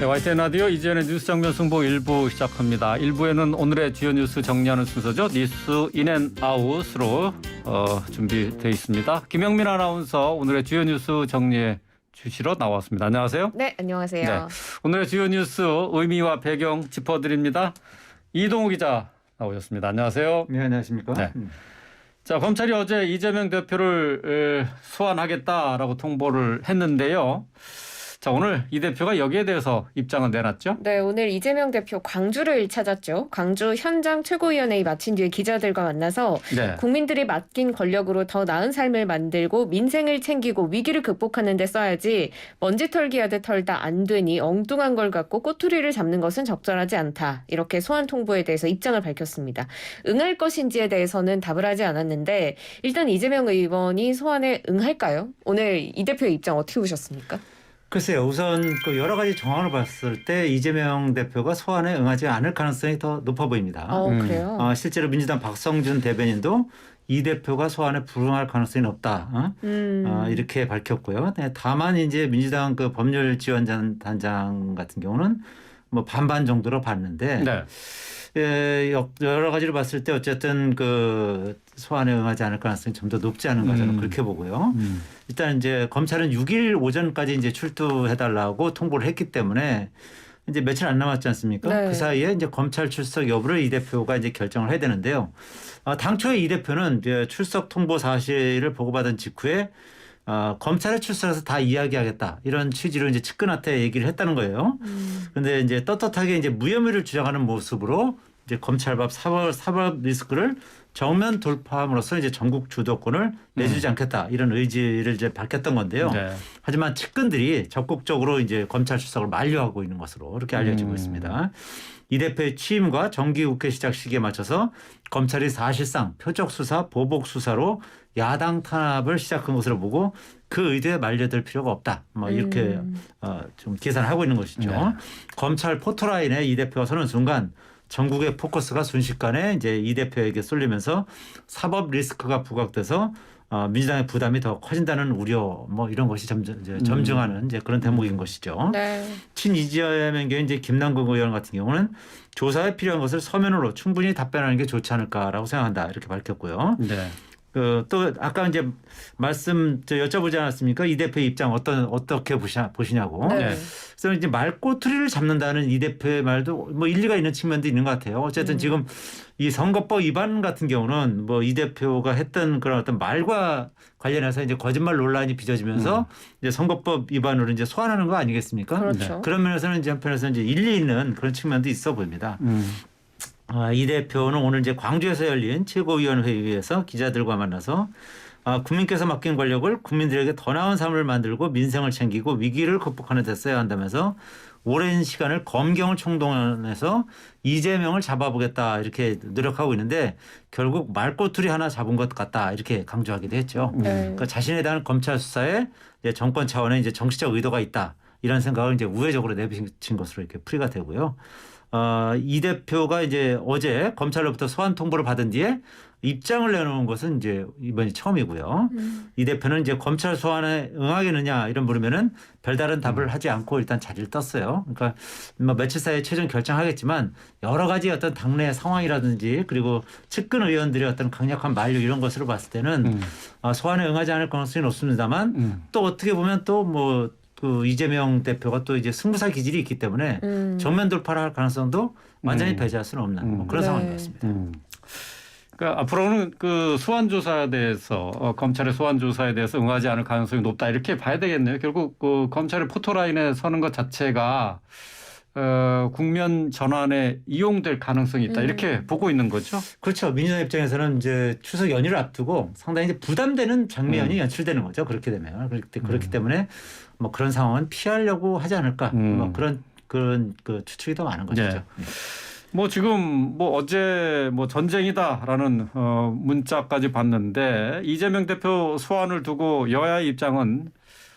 네, YTN 라디오 이재현의 뉴스 정면 승부 1부 시작합니다. 1부에는 오늘의 주요 뉴스 정리하는 순서죠. 뉴스 인앤아웃으로 준비되어 있습니다. 김영민 아나운서 오늘의 주요 뉴스 정리해 주시러 나왔습니다. 안녕하세요. 네, 안녕하세요. 네, 오늘의 주요 뉴스 의미와 배경 짚어드립니다. 이동우 기자 나오셨습니다. 안녕하세요. 네, 안녕하십니까. 네. 자, 검찰이 어제 이재명 대표를 소환하겠다라고 통보를 했는데요. 자, 오늘 이 대표가 여기에 대해서 입장을 내놨죠? 네, 오늘 이재명 대표 광주를 찾았죠. 광주 현장 최고위원회의 마친 뒤에 기자들과 만나서 네. 국민들이 맡긴 권력으로 더 나은 삶을 만들고 민생을 챙기고 위기를 극복하는 데 써야지 먼지 털기 하듯 털다 안 되니 엉뚱한 걸 갖고 꼬투리를 잡는 것은 적절하지 않다. 이렇게 소환 통보에 대해서 입장을 밝혔습니다. 응할 것인지에 대해서는 답을 하지 않았는데 일단 이재명 의원이 소환에 응할까요? 오늘 이 대표의 입장 어떻게 보셨습니까? 글쎄요. 우선 그 여러 가지 정황을 봤을 때 이재명 대표가 소환에 응하지 않을 가능성이 더 높아 보입니다. 그래요? 실제로 민주당 박성준 대변인도 이 대표가 소환에 불응할 가능성이 높다. 이렇게 밝혔고요. 네, 다만 이제 민주당 그 법률지원단장 같은 경우는 뭐 반반 정도로 봤는데 네. 여러 가지를 봤을 때 어쨌든 그 소환에 응하지 않을 가능성이 좀 더 높지 않은가 저는 그렇게 보고요. 일단 이제 검찰은 6일 오전까지 이제 출두해달라고 통보를 했기 때문에 이제 며칠 안 남았지 않습니까? 네. 그 사이에 이제 검찰 출석 여부를 이 대표가 이제 결정을 해야 되는데요. 당초에 이 대표는 이제 출석 통보 사실을 보고받은 직후에 검찰에 출석해서 다 이야기하겠다 이런 취지로 이제 측근한테 얘기를 했다는 거예요. 그런데 이제 떳떳하게 이제 무혐의를 주장하는 모습으로 이제 검찰밥 사법 리스크를 정면 돌파함으로써 이제 전국 주도권을 내주지 않겠다 이런 의지를 이제 밝혔던 건데요. 네. 하지만 측근들이 적극적으로 이제 검찰 출석을 만류하고 있는 것으로 이렇게 알려지고 있습니다. 이 대표의 취임과 정기국회 시작 시기에 맞춰서 검찰이 사실상 표적 수사, 보복 수사로 야당 탄압을 시작한 것으로 보고 그 의도에 말려들 필요가 없다. 뭐 이렇게 좀 계산하고 있는 것이죠. 네. 검찰 포토라인에 이 대표가 서는 순간 전국의 포커스가 순식간에 이제 이 대표에게 쏠리면서 사법 리스크가 부각돼서 민주당의 부담이 더 커진다는 우려 뭐 이런 것이 점증하는 이제 그런 대목인 것이죠. 네. 친이재명계 이제 김남국 의원 같은 경우는 조사에 필요한 것을 서면으로 충분히 답변하는 게 좋지 않을까라고 생각한다 이렇게 밝혔고요. 네. 또 아까 이제 말씀 여쭤보지 않았습니까? 이 대표의 입장 어떻게 보시냐고. 네. 그래서 이제 말꼬투리를 잡는다는 이 대표의 말도 뭐 일리가 있는 측면도 있는 것 같아요. 어쨌든 지금 이 선거법 위반 같은 경우는 뭐 이 대표가 했던 그런 어떤 말과 관련해서 이제 거짓말 논란이 빚어지면서 이제 선거법 위반으로 이제 소환하는 거 아니겠습니까? 그렇죠. 그런 면에서는 이제 한편에서 이제 일리 있는 그런 측면도 있어 보입니다. 이 대표는 오늘 이제 광주에서 열린 최고위원회의에서 기자들과 만나서 국민께서 맡긴 권력을 국민들에게 더 나은 삶을 만들고 민생을 챙기고 위기를 극복하는 데 써야 한다면서 오랜 시간을 검경을 총동원해서 이재명을 잡아보겠다 이렇게 노력하고 있는데 결국 말꼬투리 하나 잡은 것 같다 이렇게 강조하기도 했죠. 그러니까 자신에 대한 검찰 수사에 이제 정권 차원의 이제 정치적 의도가 있다 이런 생각을 이제 우회적으로 내비친 것으로 이렇게 풀이가 되고요. 이 대표가 이제 어제 검찰로부터 소환 통보를 받은 뒤에 입장을 내놓은 것은 이제 이번이 처음이고요. 이 대표는 이제 검찰 소환에 응하겠느냐 이런 물으면은 별다른 답을 하지 않고 일단 자리를 떴어요. 그러니까 뭐 며칠 사이에 최종 결정하겠지만 여러 가지 어떤 당내 상황이라든지 그리고 측근 의원들의 어떤 강력한 만류 이런 것으로 봤을 때는 소환에 응하지 않을 가능성이 높습니다만 또 어떻게 보면 또 뭐 그 이재명 대표가 또 이제 승부사 기질이 있기 때문에 정면 돌파를 할 가능성도 완전히 배제할 수는 없는 뭐 그런 네. 상황인 것 같습니다. 그러니까 앞으로는 그 소환 조사에 대해서 검찰의 소환 조사에 대해서 응하지 않을 가능성이 높다 이렇게 봐야 되겠네요. 결국 그 검찰의 포토라인에 서는 것 자체가 국면 전환에 이용될 가능성이 있다 이렇게 보고 있는 거죠. 그렇죠. 민주당 입장에서는 이제 추석 연휴를 앞두고 상당히 이제 부담되는 장면이 연출되는 거죠. 그렇게 되면 그렇기 때문에 뭐 그런 상황은 피하려고 하지 않을까. 뭐 그런 그 추측이 더 많은 것이죠. 네. 뭐 지금 뭐 어제 뭐 전쟁이다라는 문자까지 봤는데 이재명 대표 소환을 두고 여야의 입장은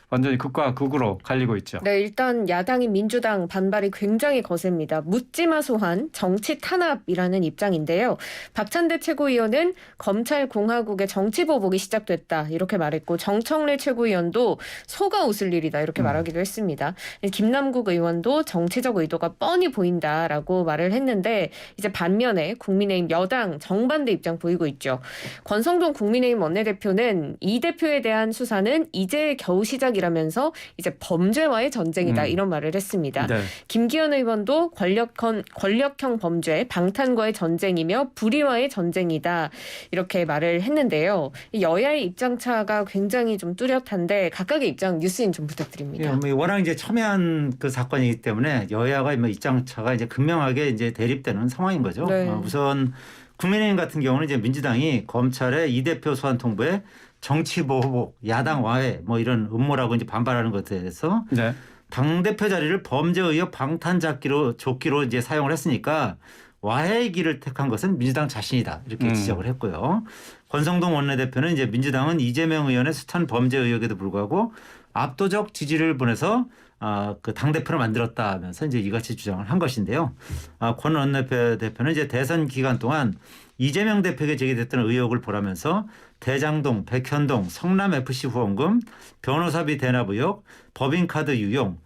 완전히 극과 극으로 갈리고 있죠. 네, 일단 야당인 민주당 반발이 굉장히 거셉니다. 묻지마 소환, 정치 탄압이라는 입장인데요. 박찬대 최고위원은 검찰 공화국의 정치 보복이 시작됐다 이렇게 말했고 정청래 최고위원도 소가 웃을 일이다 이렇게 말하기도 했습니다. 김남국 의원도 정치적 의도가 뻔히 보인다라고 말을 했는데 이제 반면에 국민의힘 여당 정반대 입장 보이고 있죠. 권성동 국민의힘 원내대표는 이 대표에 대한 수사는 이제 겨우 시작이라면서 이제 범죄와의 전쟁이다 이런 말을 했습니다. 네. 김기현 의원도 권력형 범죄, 방탄과의 전쟁이며 불의와의 전쟁이다 이렇게 말을 했는데요. 이 여야의 입장 차가 굉장히 좀 뚜렷한데 각각의 입장 뉴스인 좀 부탁드립니다. 예, 워낙 이제 첨예한 그 사건이기 때문에 여야가 입장 차가 이제 극명하게 이제 대립되는 상황인 거죠. 네. 우선 국민의힘 같은 경우는 이제 민주당이 검찰의 이 대표 소환 통보에 정치 보복, 야당 와해 뭐 이런 음모라고 이제 반발하는 것에 대해서 네. 당 대표 자리를 범죄 의혹 방탄 조끼로 이제 사용을 했으니까 와해의 길을 택한 것은 민주당 자신이다 이렇게 지적을 했고요. 권성동 원내대표는 이제 민주당은 이재명 의원의 숱한 범죄 의혹에도 불구하고 압도적 지지를 보내서 그 당대표를 만들었다 하면서 이제 이같이 주장을 한 것인데요. 권 원내대표는 이제 대선 기간 동안 이재명 대표에게 제기됐던 의혹을 보라면서 대장동, 백현동, 성남FC 후원금, 변호사비 대납 의혹, 법인카드 유용,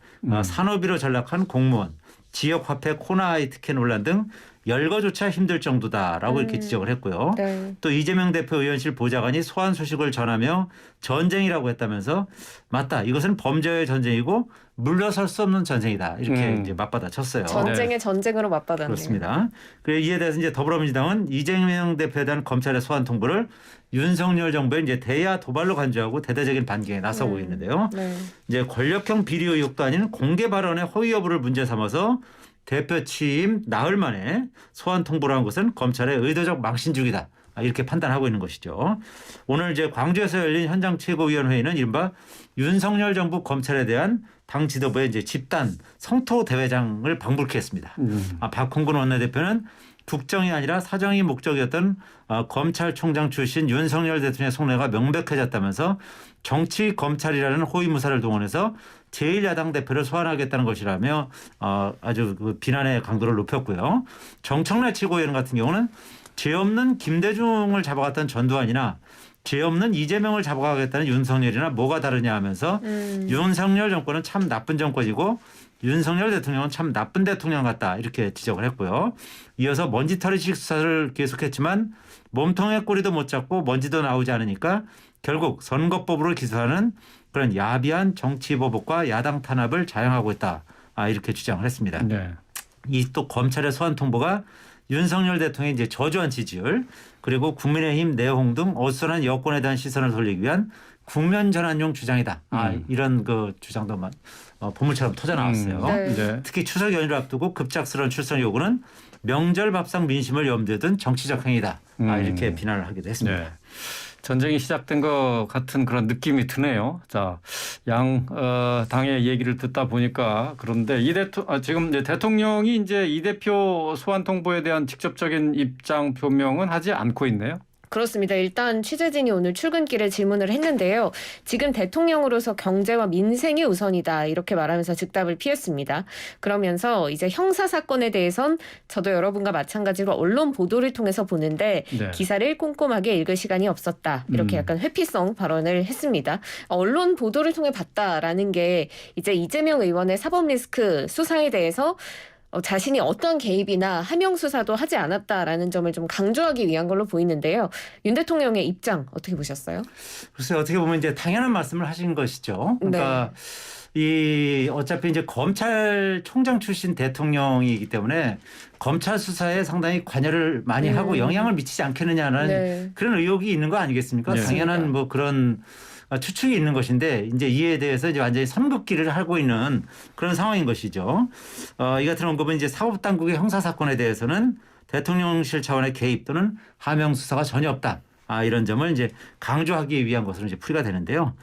산업비로 전락한 공무원, 지역화폐 코나아이 특혜 논란 등 열거조차 힘들 정도다라고 이렇게 지적을 했고요. 네. 또 이재명 대표 의원실 보좌관이 소환 소식을 전하며 전쟁이라고 했다면서 맞다. 이것은 범죄의 전쟁이고 물러설 수 없는 전쟁이다. 이렇게 이제 맞받아쳤어요. 전쟁의 전쟁으로 맞받았네요. 그렇습니다. 그래 이에 대해서 이제 더불어민주당은 이재명 대표에 대한 검찰의 소환 통보를 윤석열 정부의 이제 대야 도발로 간주하고 대대적인 반격에 나서고 있는데요. 네. 이제 권력형 비리 의혹도 아닌 공개 발언의 허위 여부를 문제 삼아서 대표 취임 나흘 만에 소환 통보를 한 것은 검찰의 의도적 망신주기다. 이렇게 판단하고 있는 것이죠. 오늘 이제 광주에서 열린 현장 최고위원회의는 이른바 윤석열 정부 검찰에 대한 당 지도부의 이제 집단 성토 대회장을 방불케 했습니다. 박홍근 원내대표는 국정이 아니라 사정이 목적이었던 검찰총장 출신 윤석열 대통령의 속내가 명백해졌다면서 정치 검찰이라는 호위무사를 동원해서 제1야당 대표를 소환하겠다는 것이라며 아주 그 비난의 강도를 높였고요. 정청래 최고위원 같은 경우는 죄 없는 김대중을 잡아갔던 전두환이나 죄 없는 이재명을 잡아가겠다는 윤석열이나 뭐가 다르냐 하면서 윤석열 정권은 참 나쁜 정권이고 윤석열 대통령은 참 나쁜 대통령 같다 이렇게 지적을 했고요. 이어서 먼지털이식 수사를 계속했지만 몸통의 꼬리도 못 잡고 먼지도 나오지 않으니까 결국 선거법으로 기소하는 그런 야비한 정치 보복과 야당 탄압을 자행하고 있다. 이렇게 주장을 했습니다. 네. 이 또 검찰의 소환 통보가 윤석열 대통령의 이제 저조한 지지율 그리고 국민의힘 내홍 등 어수선한 여권에 대한 시선을 돌리기 위한 국면 전환용 주장이다. 이런 그 주장도 보물처럼 터져 나왔어요. 네. 네. 특히 추석 연휴를 앞두고 급작스러운 출석 요구는 명절 밥상 민심을 염두에 둔 정치적 행위다. 이렇게 비난을 하기도 했습니다. 네. 전쟁이 시작된 것 같은 그런 느낌이 드네요. 자, 당의 얘기를 듣다 보니까 그런데 지금 이제 대통령이 이제 이 대표 소환 통보에 대한 직접적인 입장 표명은 하지 않고 있네요. 그렇습니다. 일단 취재진이 오늘 출근길에 질문을 했는데요. 지금 대통령으로서 경제와 민생이 우선이다 이렇게 말하면서 즉답을 피했습니다. 그러면서 이제 형사 사건에 대해선 저도 여러분과 마찬가지로 언론 보도를 통해서 보는데 네. 기사를 꼼꼼하게 읽을 시간이 없었다. 이렇게 약간 회피성 발언을 했습니다. 언론 보도를 통해 봤다라는 게 이제 이재명 의원의 사법 리스크 수사에 대해서 자신이 어떤 개입이나 하명 수사도 하지 않았다라는 점을 좀 강조하기 위한 걸로 보이는데요. 윤 대통령의 입장 어떻게 보셨어요? 글쎄요, 어떻게 보면 이제 당연한 말씀을 하신 것이죠. 그러니까 어차피 이제 검찰총장 출신 대통령이기 때문에 검찰 수사에 상당히 관여를 많이 하고 영향을 미치지 않겠느냐는 그런 의혹이 있는 거 아니겠습니까? 네. 당연한 뭐 그런 추측이 있는 것인데 이제 이에 대해서 이제 완전히 선긋기를 하고 있는 그런 상황인 것이죠. 이 같은 언급은 이제 사법당국의 형사 사건에 대해서는 대통령실 차원의 개입 또는 하명 수사가 전혀 없다. 이런 점을 이제 강조하기 위한 것으로 이제 풀이가 되는데요.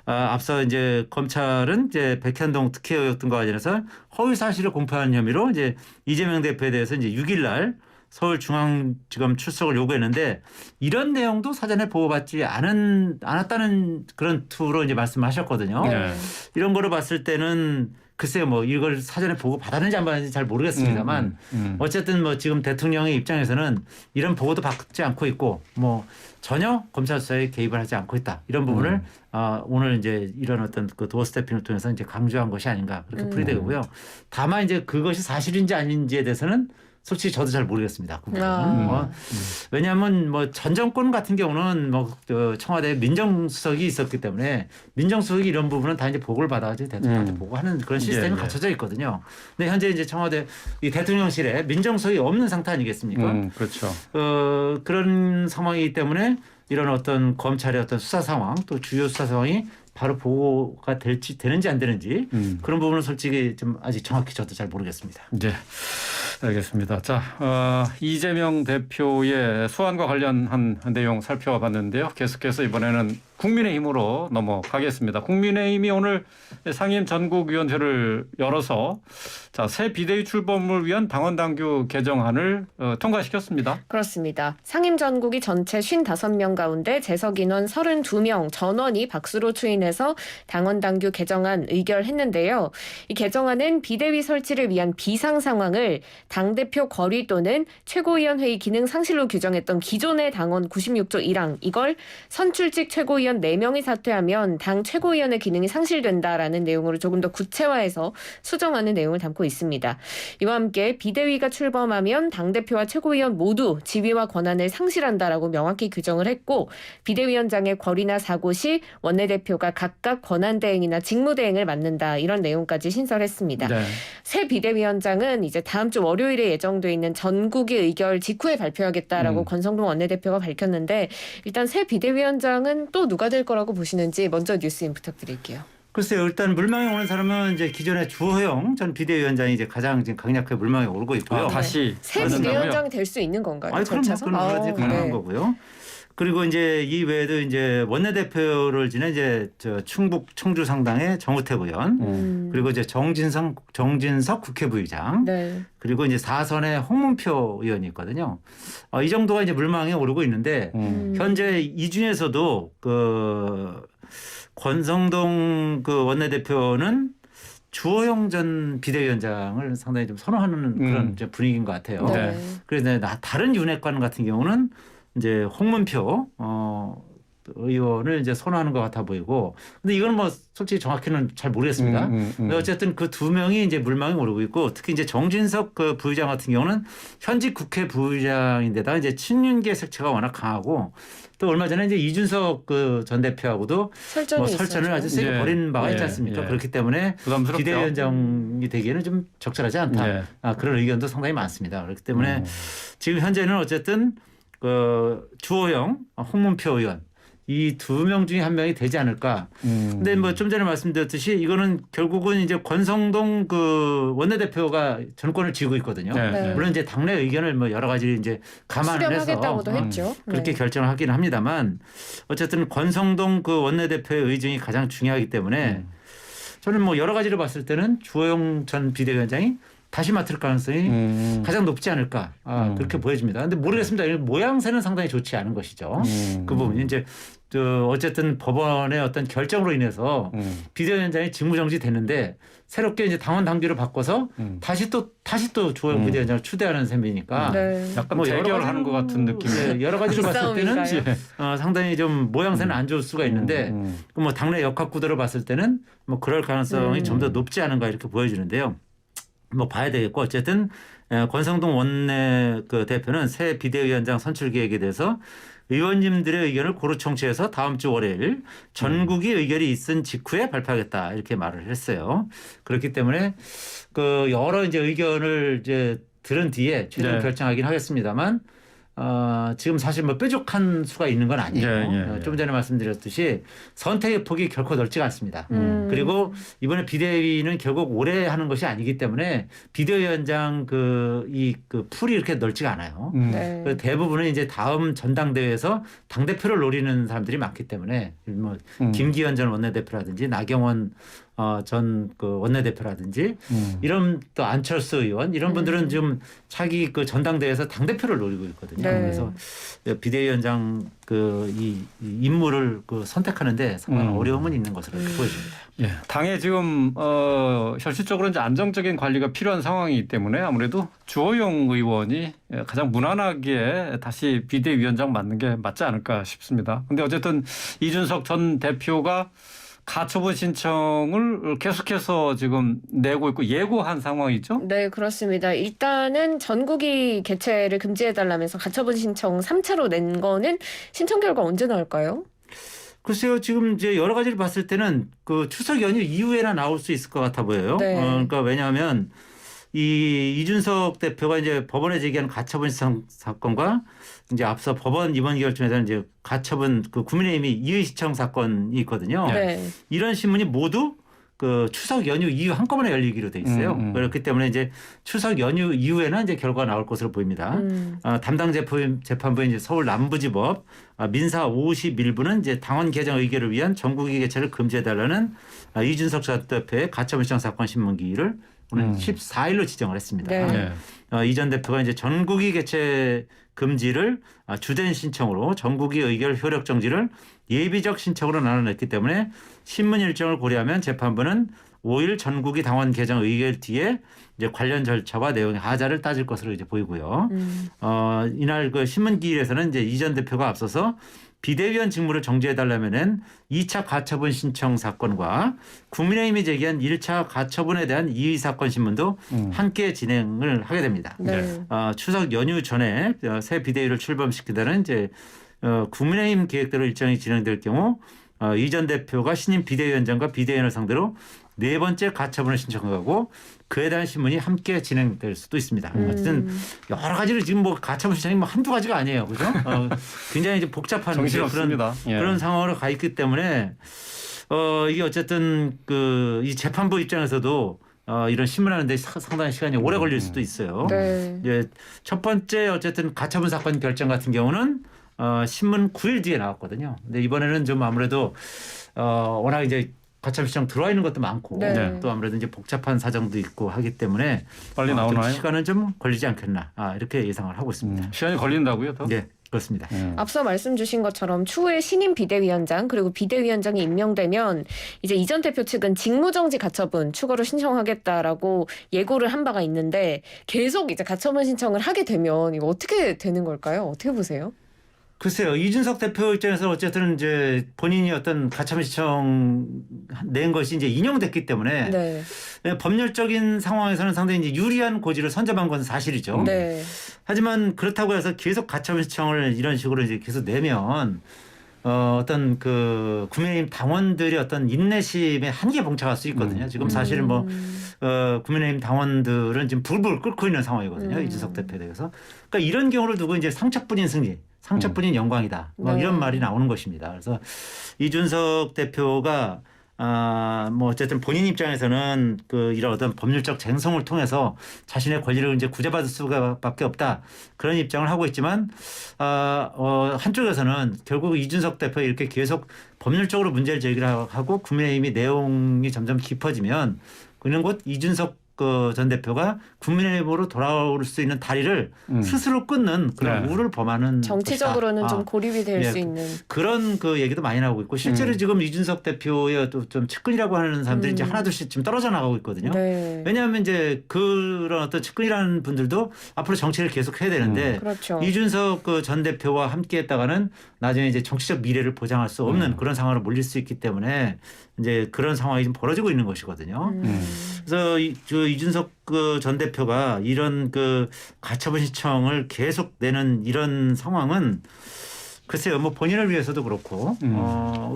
앞서 이제 검찰은 이제 백현동 특혜 의혹 등과 관련해서 허위 사실을 공표한 혐의로 이제 이재명 대표에 대해서 이제 6일 날 서울중앙지검 출석을 요구했는데 이런 내용도 사전에 보고받지 않았다는 그런 투로 이제 말씀하셨거든요. 네. 이런 거로 봤을 때는 글쎄요, 뭐 이걸 사전에 보고 받았는지 안 받았는지 잘 모르겠습니다만 어쨌든 뭐 지금 대통령의 입장에서는 이런 보고도 받지 않고 있고 뭐 전혀 검찰 수사에 개입을 하지 않고 있다 이런 부분을 오늘 이제 이런 어떤 그 도어 스태핑을 통해서 이제 강조한 것이 아닌가 그렇게 풀이되고요. 다만 이제 그것이 사실인지 아닌지에 대해서는 솔직히 저도 잘 모르겠습니다. 그 부분은. 왜냐하면 뭐 전 정권 같은 경우는 뭐 청와대 민정수석이 있었기 때문에 민정수석이 이런 부분은 다 이제 보고를 받아가지고 대통령한테 보고하는 그런 시스템이 갖춰져 있거든요. 근데 현재 이제 청와대 이 대통령실에 민정수석이 없는 상태 아니겠습니까? 그렇죠. 그런 상황이기 때문에 이런 어떤 검찰의 어떤 수사 상황 또 주요 수사 상황이 바로 보고가 되는지 안 되는지 그런 부분은 솔직히 좀 아직 정확히 저도 잘 모르겠습니다. 네. 알겠습니다. 자, 이재명 대표의 소환과 관련한 내용 살펴봤는데요. 계속해서 이번에는 국민의힘으로 넘어가겠습니다. 국민의힘이 오늘 상임 전국위원회를 열어서 자, 새 비대위 출범을 위한 당원당규 개정안을 통과시켰습니다. 그렇습니다. 상임 전국이 전체 55명 가운데 재석 인원 32명 전원이 박수로 추인해서 당원당규 개정안 의결했는데요. 이 개정안은 비대위 설치를 위한 비상 상황을 당대표 거리 또는 최고위원회의 기능 상실로 규정했던 기존의 당원 96조 1항 이걸 선출직 최고위원 4명이 사퇴하면 당 최고위원의 기능이 상실된다라는 내용으로 조금 더 구체화해서 수정하는 내용을 담고 있습니다. 이와 함께 비대위가 출범하면 당대표와 최고위원 모두 지위와 권한을 상실한다라고 명확히 규정을 했고 비대위원장의 거리나 사고 시 원내대표가 각각 권한대행이나 직무대행을 맡는다 이런 내용까지 신설했습니다. 네. 새 비대위원장은 이제 다음 주 월요일에 예정돼 있는 전국위 의결 직후에 발표하겠다라고 권성동 원내대표가 밝혔는데 일단 새 비대위원장은 또 누가 될 거라고 보시는지 먼저 뉴스인 부탁드릴게요. 글쎄요, 일단 물망에 오는 사람은 이제 기존의 주호영 전 비대위원장이 이제 가장 지금 강력하게 물망에 오르고 있고요. 다시 새 비대위원장이 될 수 있는 건가요? 아니, 그럼 그건 가능한 거고요. 그리고 이제 이 외에도 이제 원내대표를 지낸 이제 충북 청주 상당의 정우택 의원, 그리고 이제 정진석 국회부의장, 네. 그리고 이제 4선의 홍문표 의원이 있거든요. 이 정도가 이제 물망에 오르고 있는데 현재 이 중에서도 그 권성동 그 원내대표는 주호영 전 비대위원장을 상당히 좀 선호하는 그런 이제 분위기인 것 같아요. 네. 그래서 다른 윤핵관 같은 경우는 이제 홍문표 의원을 이제 선호하는 것 같아 보이고, 근데 이건 뭐 솔직히 정확히는 잘 모르겠습니다. 근데 어쨌든 그 두 명이 이제 물망에 오르고 있고, 특히 이제 정진석 그 부의장 같은 경우는 현직 국회 부의장인데다가 이제 친윤계 색채가 워낙 강하고, 또 얼마 전에 이제 이준석 그 전 대표하고도 뭐 설전을 아주 세게 벌인 바가 있지 않습니까? 그렇기 때문에 부담스럽죠. 비대위원장이 되기에는 좀 적절하지 않다. 그런 의견도 상당히 많습니다. 그렇기 때문에 지금 현재는 어쨌든 그 주호영, 홍문표 의원 이 두 명 중에 한 명이 되지 않을까. 근데 뭐 좀 전에 말씀드렸듯이 이거는 결국은 이제 권성동 그 원내대표가 전권을 쥐고 있거든요. 네. 물론 이제 당내 의견을 뭐 여러 가지 이제 감안을 해서 수렴하겠다고도 했죠. 그렇게 결정을 하긴 합니다만 어쨌든 권성동 그 원내대표의 의중이 가장 중요하기 때문에 저는 뭐 여러 가지를 봤을 때는 주호영 전 비대위원장이 다시 맡을 가능성이 가장 높지 않을까 그렇게 보여집니다. 그런데 모르겠습니다. 모양새는 상당히 좋지 않은 것이죠. 그 부분이 이제 어쨌든 법원의 어떤 결정으로 인해서 비대위원장이 직무정지 됐는데 새롭게 이제 당원 당규를 바꿔서 다시 또 주호영 비대위원장을 추대하는 셈이니까 약간 뭐 대결하는 것 같은 느낌이. 여러 가지로 봤을 때는 싸움인가요? 상당히 좀 모양새는 안 좋을 수가 있는데 뭐 당내 역학 구도를 봤을 때는 뭐 그럴 가능성이 좀 더 높지 않은가 이렇게 보여지는데요. 뭐 봐야 되겠고 어쨌든 권성동 원내 그 대표는 새 비대위원장 선출 계획에 대해서 의원님들의 의견을 고루 청취해서 다음 주 월요일 전국이 의결이 있은 직후에 발표하겠다 이렇게 말을 했어요. 그렇기 때문에 그 여러 이제 의견을 이제 들은 뒤에 최종 결정하긴 하겠습니다만 지금 사실 뭐 뾰족한 수가 있는 건 아니에요. 좀 전에 말씀드렸듯이 선택의 폭이 결코 넓지가 않습니다. 그리고 이번에 비대위는 결국 올해 하는 것이 아니기 때문에 비대위원장 그 풀이 이렇게 넓지가 않아요. 그래서 대부분은 이제 다음 전당대회에서 당대표를 노리는 사람들이 많기 때문에 뭐 김기현 전 원내대표라든지 나경원 전 그 원내대표라든지 이런 또 안철수 의원 이런 분들은 좀 자기 그 전당대회에서 당 대표를 노리고 있거든요. 네. 그래서 비대위원장 이 인물을 그 선택하는데 상당한 어려움은 있는 것으로 보여집니다. 예, 당에 지금 현실적으로 이제 안정적인 관리가 필요한 상황이기 때문에 아무래도 주호영 의원이 가장 무난하게 다시 비대위원장 맡는 게 맞지 않을까 싶습니다. 근데 어쨌든 이준석 전 대표가 가처분 신청을 계속해서 지금 내고 있고 예고한 상황이죠? 네, 그렇습니다. 일단은 전국이 개최를 금지해달라면서 가처분 신청 3차로 낸 거는 신청 결과 언제 나올까요? 글쎄요, 지금 이제 여러 가지를 봤을 때는 그 추석 연휴 이후에나 나올 수 있을 것 같아 보여요. 네. 그러니까 왜냐하면 이 이준석 대표가 이제 법원에 제기한 가처분 신청 사건과 이제 앞서 법원 이번 결정에서는 이제 가처분 그 국민의힘이 이의 시청 사건이 있거든요. 네. 이런 신문이 모두 그 추석 연휴 이후 한꺼번에 열리기로 돼 있어요. 그렇기 때문에 이제 추석 연휴 이후에는 이제 결과가 나올 것으로 보입니다. 담당 재판부인 이제 서울 남부지법 민사 51부는 이제 당원 개정 의결을 위한 전국위 개최를 금지해달라는 이준석 전 대표의 가처분 신청 사건 신문기일을 오늘 14일로 지정을 했습니다. 네. 이 전 대표가 이제 전국위 개최 금지를 주된 신청으로 전국위 의결 효력 정지를 예비적 신청으로 나눠냈기 때문에 신문 일정을 고려하면 재판부는 5일 전국위 당원 개정 의결 뒤에 이제 관련 절차와 내용의 하자를 따질 것으로 이제 보이고요. 이날 그 신문 기일에서는 이제 이 전 대표가 앞서서 비대위원 직무를 정지해달라면은 2차 가처분 신청 사건과 국민의힘이 제기한 1차 가처분에 대한 이의 사건 신문도 함께 진행을 하게 됩니다. 네. 추석 연휴 전에 새 비대위를 출범시키다는 이제 국민의힘 계획대로 일정이 진행될 경우 이 전 대표가 신임 비대위원장과 비대위원을 상대로 4번째 가처분을 신청하고 그에 대한 신문이 함께 진행될 수도 있습니다. 어쨌든 여러 가지로 지금 뭐 가처분 신청이 뭐 한두 가지가 아니에요. 그죠? 굉장히 이제 복잡한 그런 상황으로 가 있기 때문에 이게 어쨌든 이 재판부 입장에서도 이런 신문하는데 상당히 시간이 오래 걸릴 수도 있어요. 네. 이제 첫 번째 어쨌든 가처분 사건 결정 같은 경우는 신문 9일 뒤에 나왔거든요. 근데 이번에는 좀 아무래도 워낙 이제 가처분 신청 들어와 있는 것도 많고 네. 또 아무래도 이제 복잡한 사정도 있고 하기 때문에 빨리 나오나요? 좀 시간은 좀 걸리지 않겠나 이렇게 예상을 하고 있습니다. 시간이 걸린다고요? 더? 네, 그렇습니다. 앞서 말씀 주신 것처럼 추후에 신임 비대위원장 그리고 비대위원장이 임명되면 이제 이 전 대표 측은 직무정지 가처분 추가로 신청하겠다라고 예고를 한 바가 있는데 계속 이제 가처분 신청을 하게 되면 이거 어떻게 되는 걸까요? 어떻게 보세요? 글쎄요. 이준석 대표 입장에서 어쨌든 이제 본인이 어떤 가처분 신청 낸 것이 이제 인용됐기 때문에 네. 법률적인 상황에서는 상당히 이제 유리한 고지를 선점한 건 사실이죠. 네. 하지만 그렇다고 해서 계속 가처분 신청을 이런 식으로 이제 계속 내면 어떤 그 국민의힘 당원들의 어떤 인내심에 한계 봉착할 수 있거든요. 지금 사실은 뭐 국민의힘 당원들은 지금 불불 끓고 있는 상황이거든요. 이준석 대표에 대해서. 그러니까 이런 경우를 두고 이제 상처뿐인 승리, 상처뿐인 영광이다. 뭐 네. 이런 말이 나오는 것입니다. 그래서 이준석 대표가 뭐 어쨌든 본인 입장에서는 이런 어떤 법률적 쟁송을 통해서 자신의 권리를 이제 구제받을 수밖에 없다 그런 입장을 하고 있지만 한쪽에서는 결국 이준석 대표 이렇게 계속 법률적으로 문제를 제기를 하고 국민의힘이 내용이 점점 깊어지면 그는 곧 이준석 전 대표가 국민의힘으로 돌아올 수 있는 다리를 스스로 끊는 그런 우를 범하는 정치적으로는 것이다. 좀 고립이 될 수 있는 그런 얘기도 많이 나오고 있고 실제로 지금 이준석 대표의 또 좀 측근이라고 하는 사람들이 이제 하나둘씩 지금 떨어져 나가고 있거든요. 네. 왜냐하면 이제 그런 어떤 측근이라는 분들도 앞으로 정치를 계속 해야 되는데 그렇죠. 이준석 전 대표와 함께했다가는 나중에 이제 정치적 미래를 보장할 수 없는 그런 상황으로 몰릴 수 있기 때문에 이제 그런 상황이 좀 벌어지고 있는 것이거든요. 그래서 이준석 전 대표가 이런 가처분 신청을 계속 내는 이런 상황은 글쎄요, 뭐 본인을 위해서도 그렇고,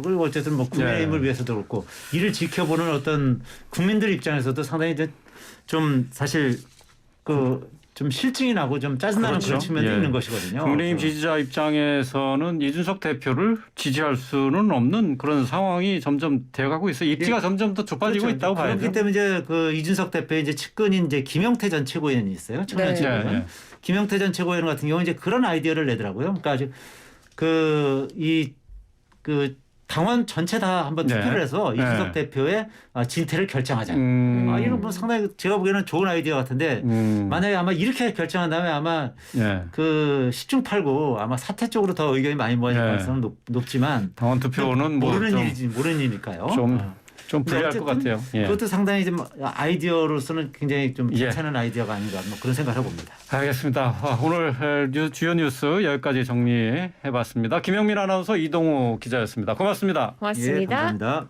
그리고 어쨌든 뭐 국민의힘을 위해서도 그렇고, 이를 지켜보는 어떤 국민들 입장에서도 상당히 이제 좀 사실 좀 실증이 나고 좀 짜증나는 그런 측면도 있는 것이거든요. 국민의힘 지지자 입장에서는 이준석 대표를 지지할 수는 없는 그런 상황이 점점 되어가고 있어요. 입지가 점점 더 좁아지고 그렇죠. 있다고 봐야죠. 그렇기 때문에 이제 이준석 대표의 이제 측근인 이제 김영태 전 최고위원이 있어요. 청년 최고위원. 김영태 전 최고위원 같은 경우 이제 그런 아이디어를 내더라고요. 그러니까 아주 당원 전체 다 한번 네. 투표를 해서 네. 이준석 대표의 진퇴를 결정하자. 음. 이런 뭐 상당히 제가 보기에는 좋은 아이디어 같은데 만약에 아마 이렇게 결정한 다음에 아마 예. 그 10중 8구 아마 사퇴 쪽으로 더 의견이 많이 모아질 네. 가능성은 높지만 당원 투표는 뭐 모르는 좀, 일이지 모르는 일이니까요. 좀 근데 불리할 것 어쨌든 같아요. 예. 그것도 상당히 좀 아이디어로서는 굉장히 좀 예. 괜찮은 아이디어가 아닌가 뭐 그런 생각을 해봅니다. 알겠습니다. 오늘 주요 뉴스 여기까지 정리해봤습니다. 김영민 아나운서 이동우 기자였습니다. 고맙습니다. 고맙습니다. 예, 감사합니다.